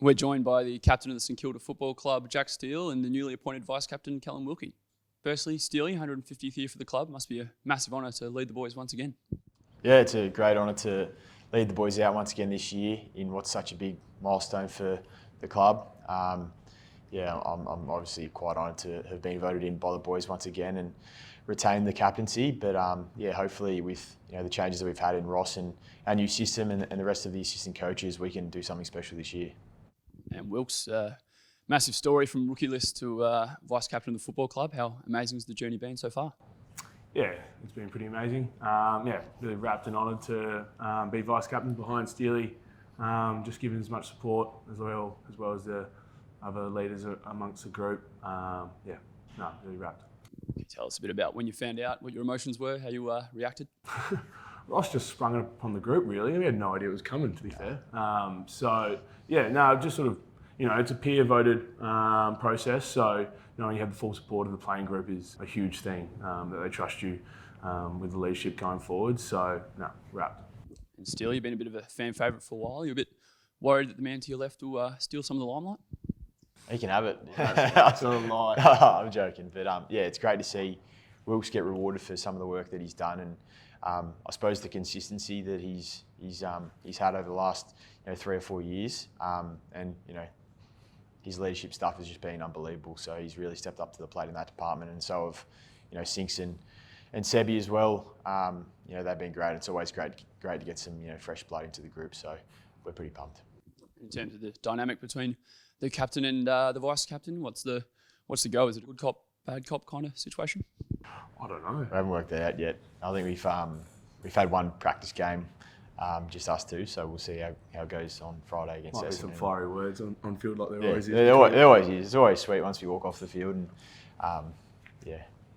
We're joined by the captain of the St Kilda Football Club, Jack Steele, and the newly appointed vice-captain, Callum Wilkie. Firstly, Steele, 150th year for the club. Must be a massive honour to lead the boys once again. Yeah, it's a great honour to lead the boys out once again this year in what's such a big milestone for the club. I'm obviously quite honoured to have been voted in by the boys once again and retain the captaincy. But hopefully with the changes that we've had in Ross and our new system and the rest of the assistant coaches, we can do something special this year. And Wilkes, massive story from rookie list to vice-captain of the football club. How amazing has the journey been so far? Yeah, it's been pretty amazing. Really wrapped and honoured to be vice-captain behind Steely, just giving as much support as well as the other leaders amongst the group. Really wrapped. Can you tell us a bit about when you found out, what your emotions were, how you reacted? Ross just sprung it upon the group, really. We had no idea it was coming, to be fair. Just sort of, it's a peer-voted process. So, you have the full support of the playing group is a huge thing, that they trust you with the leadership going forward. So, wrapped. And Steele, you've been a bit of a fan favourite for a while. You're a bit worried that the man to your left will steal some of the limelight? He can have it. That's not a lie. I'm joking. But it's great to see Wilkes get rewarded for some of the work that he's done. And I suppose the consistency that he's had over the last 3 or 4 years, his leadership stuff has just been unbelievable. So he's really stepped up to the plate in that department, and so have Sinks and Sebi as well. They've been great. It's always great to get some fresh blood into the group. So we're pretty pumped. In terms of the dynamic between the captain and the vice captain, what's the go? Is it a good cop, bad cop kind of situation? I don't know. We haven't worked that out yet. I think we've had one practice game, just us two, so we'll see how it goes on Friday against Essendon. Might be some fiery words on field like there always is. There always is. It's always sweet once we walk off the field and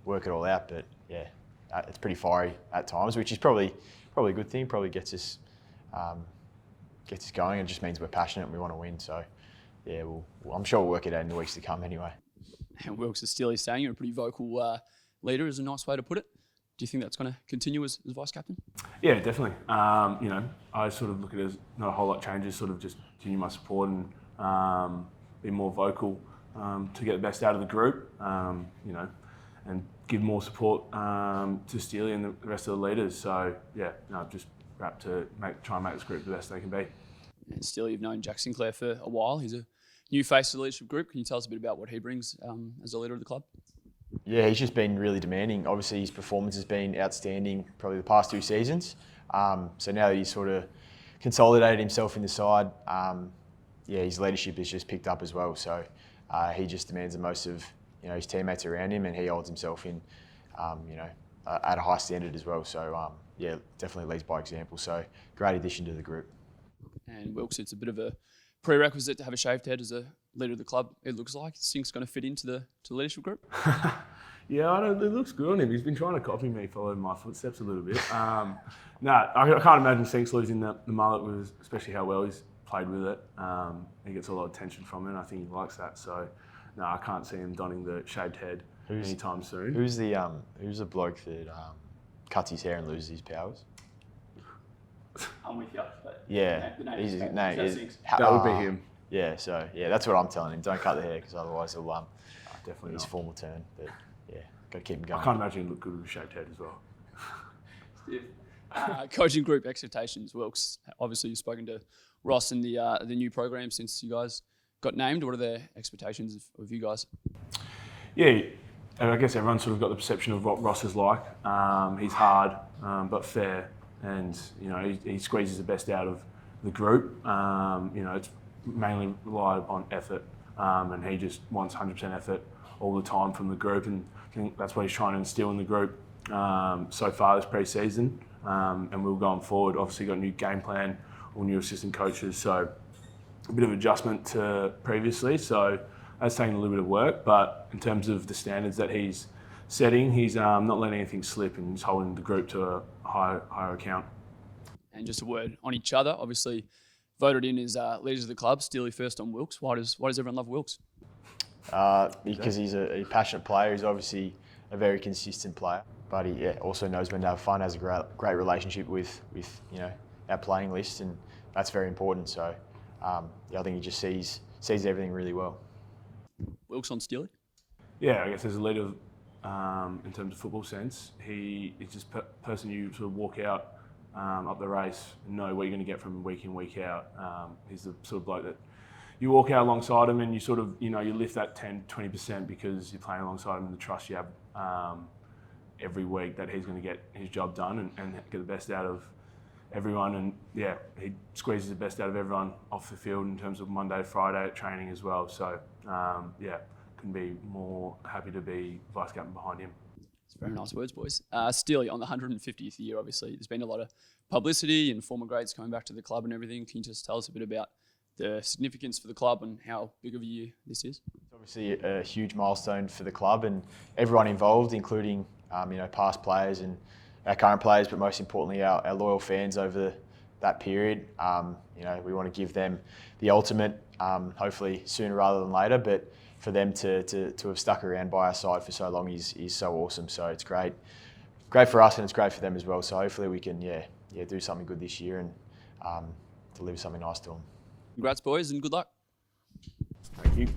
work it all out. But it's pretty fiery at times, which is probably a good thing. Probably gets us going. It just means we're passionate and we want to win. So I'm sure we'll work it out in the weeks to come anyway. And Wilkes, as Steele is saying, you're a pretty vocal leader, is a nice way to put it. Do you think that's going to continue as vice-captain? Yeah, definitely. I sort of look at it as not a whole lot changes, sort of just continue my support and be more vocal to get the best out of the group, and give more support to Steely and the rest of the leaders. So, just wrapped to try and make this group the best they can be. And Steele, you've known Jack Sinclair for a while. He's a new face to the leadership group. Can you tell us a bit about what he brings as a leader of the club? Yeah, he's just been really demanding. Obviously, his performance has been outstanding probably the past 2 seasons. So now that he's sort of consolidated himself in the side, his leadership has just picked up as well. So he just demands the most of his teammates around him, and he holds himself in at a high standard as well. So definitely leads by example. So great addition to the group. And Wilkes, it's a bit of a prerequisite to have a shaved head as a leader of the club. It looks like Sink's going to fit into the leadership group. It looks good on him. He's been trying to copy me, follow my footsteps a little bit. I can't imagine Sink's losing the mullet, especially how well he's played with it. He gets a lot of attention from it, and I think he likes that. So, I can't see him donning the shaved head anytime soon. Who's the bloke that cuts his hair and loses his powers? I'm with you. But his name is that would be him. Yeah, so that's what I'm telling him. Don't cut the hair because otherwise he'll definitely his formal turn. But got to keep him going. I can't imagine him look good with a shaved head as well. Coaching group expectations, Wilkes. Obviously, you've spoken to Ross and the new program since you guys got named. What are their expectations of you guys? Yeah, I guess everyone's sort of got the perception of what Ross is like. He's hard, but fair, and he squeezes the best out of the group. It's mainly relied upon effort, and he just wants 100% effort all the time from the group, and I think that's what he's trying to instill in the group so far this pre-season, and we'll going forward. Obviously got a new game plan, all new assistant coaches, so a bit of adjustment to previously, so that's taking a little bit of work, but in terms of the standards that he's setting, he's not letting anything slip, and he's holding the group to a higher account. And just a word on each other, obviously voted in as leaders of the club. Steely first on Wilkes. Why does everyone love Wilkes? Because he's a passionate player. He's obviously a very consistent player, but he also knows when to have fun. Has a great relationship with our playing list, and that's very important. So I think he just sees everything really well. Wilkes on Steely? Yeah, I guess as a leader, in terms of football sense, he's just a person you sort of walk out up the race and know what you're going to get from him week in, week out. He's the sort of bloke that you walk out alongside him and you sort of, you lift that 10-20% because you're playing alongside him and the trust you have every week that he's going to get his job done and get the best out of everyone. And yeah, he squeezes the best out of everyone off the field in terms of Monday to Friday at training as well. So yeah, couldn't be more happy to be vice captain behind him. It's very nice words, boys. Steely, on the 150th year, obviously, there's been a lot of publicity and former greats coming back to the club and everything. Can you just tell us a bit about the significance for the club and how big of a year this is? It's obviously a huge milestone for the club and everyone involved, including past players and our current players, but most importantly our loyal fans over that period. We want to give them the ultimate, hopefully sooner rather than later, but for them to have stuck around by our side for so long is so awesome. So it's great for us and it's great for them as well. So hopefully we can do something good this year and deliver something nice to them. Congrats, boys, and good luck. Thank you.